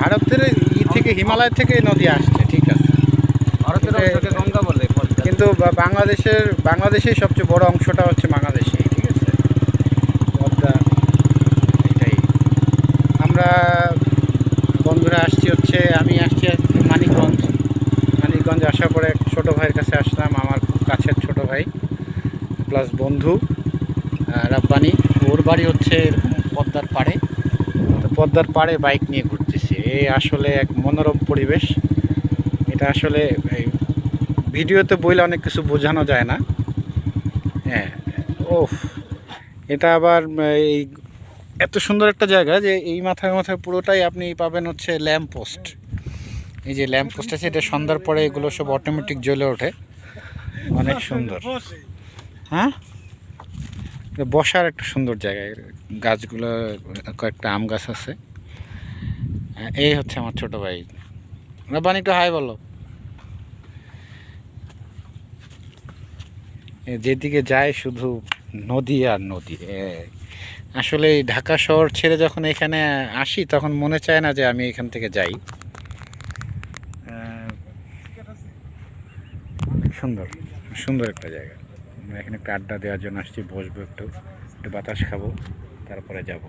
ভারতের থেকে হিমালয় থেকে এই নদী আসছে, ঠিক আছে। গঙ্গা বলে কিন্তু বাংলাদেশের সবচেয়ে বড় অংশটা হচ্ছে বাংলাদেশে, ঠিক আছে। পদ্মা, এটাই। আমরা বন্ধুরা আসছি হচ্ছে, আমি আসছি মানিকগঞ্জ আসার পরে এক ছোটো ভাইয়ের কাছে আসলাম, আমার খুব কাছের ছোটো ভাই প্লাস বন্ধু রাব্বানি। ওর বাড়ি হচ্ছে পদ্মার পাড়ে। তো পদ্মার পাড়ে বাইক নিয়ে ঘুরতেছি। এই আসলে এক মনোরম পরিবেশ। এটা আসলে এই ভিডিওতে বইলে অনেক কিছু বোঝানো যায় না। হ্যাঁ, ওফ, এটা আবার এই এত সুন্দর একটা জায়গা যে এই মাথায় মাথায় পুরোটাই আপনি পাবেন হচ্ছে ল্যাম্প পোস্ট। এই যে ল্যাম্প পোস্ট আছে, এটা সন্ধ্যার পরে এগুলো সব অটোমেটিক জ্বলে ওঠে, অনেক সুন্দর। হ্যাঁ, বসার একটা সুন্দর জায়গায়, গাছগুলো কয়েকটা আম গাছ আছে। এই হচ্ছে আমার ছোট ভাই রাব্বানি, একটু হাই বলো। যেদিকে যায় শুধু নদী আর নদী। আসলে এই ঢাকা শহর ছেড়ে যখন এখানে আসি তখন মনে চায় না যে আমি এখান থেকে যাই। সুন্দর সুন্দর একটা জায়গা। আমরা এখানে একটা আড্ডা দেওয়ার জন্য আসছি, বসবো, একটু একটু বাতাস খাবো, তারপরে যাব।